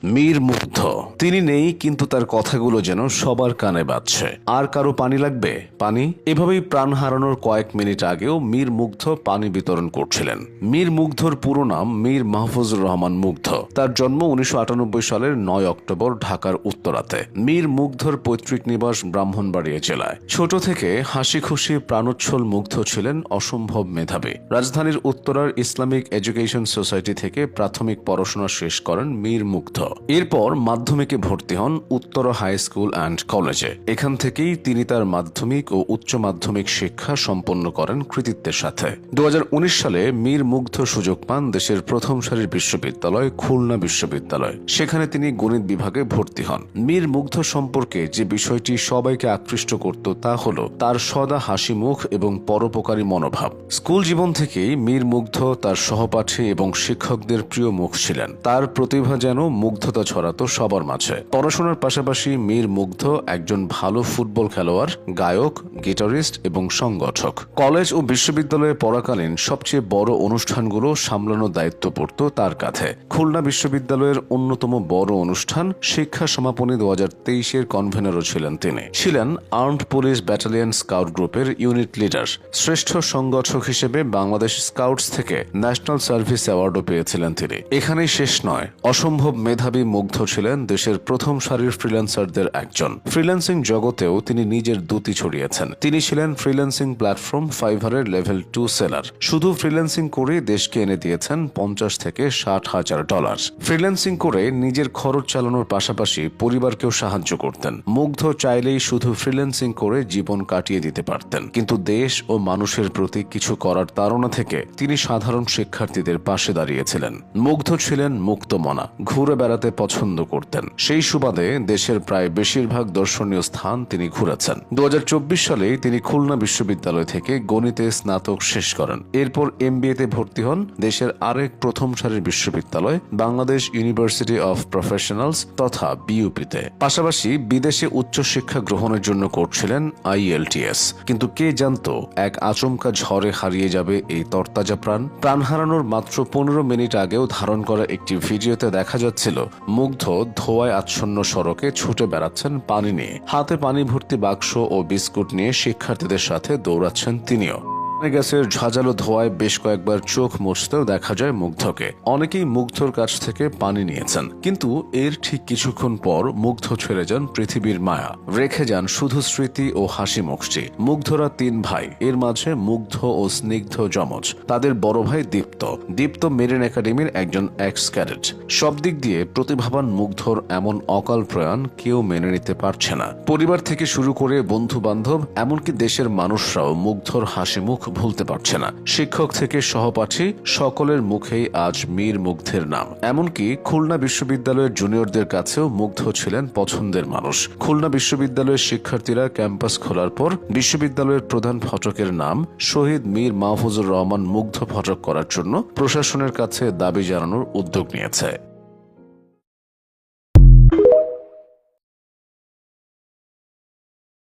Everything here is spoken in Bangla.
মীর মুগ্ধ। তিনি নেই, কিন্তু তার কথাগুলো যেন সবার কানে বাজছে। আর কারো পানি লাগবে? পানি। এভাবেই প্রাণ হারানোর কয়েক মিনিট আগেও মীর মুগ্ধ পানি বিতরণ করছিলেন। মীর মুগ্ধর পুরো নাম মীর মাহফুজুর রহমান মুগ্ধ। তার জন্ম 1998 সালের 9 অক্টোবর ঢাকার উত্তরাতে। মীর মুগ্ধর পৈতৃক নিবাস ব্রাহ্মণবাড়িয়া জেলায়। ছোট থেকে হাসি খুশি প্রাণোচ্ছল মুগ্ধ ছিলেন অসম্ভব মেধাবী। রাজধানীর উত্তরার ইসলামিক এডুকেশন সোসাইটি থেকে প্রাথমিক পড়াশোনা শেষ করেন মীর মুগ্ধ। এরপর মাধ্যমিকে ভর্তি হন উত্তরা হাই স্কুল অ্যান্ড কলেজে। এখান থেকেই তিনি তার মাধ্যমিক ও উচ্চ মাধ্যমিক শিক্ষা সম্পন্ন করেন কৃতিত্বের সাথে। 2019 সালে মীর মুগ্ধ সুযোগ পান দেশের প্রথম সারির বিশ্ববিদ্যালয় খুলনা বিশ্ববিদ্যালয়। সেখানে তিনি গণিত বিভাগে ভর্তি হন। মীর মুগ্ধ সম্পর্কে যে বিষয়টি সবাইকে আকৃষ্ট করত তা হল তার সদা হাসি মুখ এবং পরোপকারী মনোভাব। স্কুল জীবন থেকেই মীর মুগ্ধ তার সহপাঠী এবং শিক্ষকদের প্রিয় মুখ ছিলেন। তার প্রতিভা যেন মুগ্ধতা ছড়াতো সবার মাঝে। পড়াশোনার পাশাপাশি মীর মুগ্ধ একজন ভালো ফুটবল খেলোয়াড়, গায়ক, গিটারিস্ট এবং সংগঠক। কলেজ ও বিশ্ববিদ্যালয়ে পড়াকালীন সবচেয়ে বড় অনুষ্ঠানগুলো সামলানোর দায়িত্ব পড়ত তার কাঁধে। খুলনা বিশ্ববিদ্যালয়ের অন্যতম বড় অনুষ্ঠান শিক্ষা সমাপনী 2023-এর কনভেনরও ছিলেন তিনি। ছিলেন আর্মড পুলিশ ব্যাটালিয়ন স্কাউট গ্রুপের ইউনিট লিডার। শ্রেষ্ঠ সংগঠক হিসেবে বাংলাদেশ স্কাউটস থেকে ন্যাশনাল সার্ভিস অ্যাওয়ার্ডও পেয়েছিলেন তিনি। এখানেই শেষ নয়, অসম্ভব মেধাবী মুগ্ধ ছিলেন দেশের প্রথম সারির ফ্রিল্যান্সারদের একজন। ফ্রিল্যান্সিং জগতেও তিনি নিজের দ্যুতি ছড়িয়েছেন। তিনি ছিলেন ফ্রিল্যান্সিং প্ল্যাটফর্ম ফাইভারের লেভেল 2 সেলার। শুধু ফ্রিল্যান্সিং করে দেশকে এনে দিয়েছেন $50,000 থেকে $60,000। ফ্রিল্যান্সিং করে নিজের খরচ চালানোর পাশাপাশি পরিবারকেও সাহায্য করতেন। মুগ্ধ চাইলেই শুধু ফ্রিল্যান্সিং করে জীবন কাটিয়ে দিতে পারতেন, কিন্তু দেশ ও মানুষের প্রতি কিছু করার তাড়না থেকে তিনি সাধারণ শিক্ষার্থীদের পাশে দাঁড়িয়েছিলেন। মুগ্ধ ছিলেন মুক্তমনা, ঘুরে বেড়াতে পছন্দ করতেন। সেই সুবাদে দেশের প্রায় বেশিরভাগ দর্শনীয় স্থান তিনি ঘুরেছেন। 2024 সালে তিনি খুলনা বিশ্ববিদ্যালয় থেকে গণিতে স্নাতক শেষ করেন। এরপর MBA-তে ভর্তি হন দেশের আরেক প্রথম সারির বিশ্ববিদ্যালয় বাংলাদেশ ইউনিভার্সিটি অফ প্রফেশনালস তথা BUP-তে। পাশাপাশি বিদেশে উচ্চশিক্ষা গ্রহণের জন্য করছিলেন IELTS। কিন্তু কে জানতো এক আচমকা ঝড়ে হারিয়ে যাবে এই তরতাজা প্রাণ। প্রাণ হারানোর মাত্র 15 মিনিট আগেও ধারণ করা একটি ভিডিওতে দেখা যাচ্ছিল মুগ্ধ ধোঁয়ায় আচ্ছন্ন সড়কে ছুটে বেড়াচ্ছেন পানি নিয়ে। হাতে পানি ভর্তি বাক্স ও বিস্কুট নিয়ে শিক্ষার্থীদের সাথে দৌড়াচ্ছেন তিনিও। গ্যাসের ঝাঁঝালো ধোঁয়ায় বেশ কয়েকবার চোখ মুছতেও দেখা যায় মুগ্ধকে। অনেকেই মুগ্ধর কাছ থেকে পানি নিয়েছেন, কিন্তু এর ঠিক কিছুক্ষণ পর মুগ্ধ ছেড়ে যান পৃথিবীর মায়া। রেখে যান শুধু স্মৃতি ও হাসি মুখটি। মুগ্ধরা 3 ভাই, এর মাঝে মুগ্ধ ও স্নিগ্ধ যমজ। তাদের বড় ভাই দীপ্ত মেরিন একাডেমির একজন এক্স ক্যাডেট। সব দিক দিয়ে প্রতিভাবান মুগ্ধর এমন অকাল প্রয়াণ কেউ মেনে নিতে পারছে না। পরিবার থেকে শুরু করে বন্ধু বান্ধব, এমনকি দেশের মানুষরাও মুগ্ধর হাসি মুখ ভুলতে পারছে না। শিক্ষক থেকে সহপাঠী সকলের মুখেই আজ মীর মুগ্ধের নাম। এমনকি খুলনা বিশ্ববিদ্যালয়ের জুনিয়রদের কাছেও মুগ্ধ ছিলেন পছন্দের মানুষ। খুলনা বিশ্ববিদ্যালয়ের শিক্ষার্থীরা ক্যাম্পাস খোলার পর বিশ্ববিদ্যালয়ের প্রধান ফটকের নাম শহীদ মীর মাহফুজুর রহমান মুগ্ধ ফটক করার জন্য প্রশাসনের কাছে দাবি জানানোর উদ্যোগ নিয়েছে।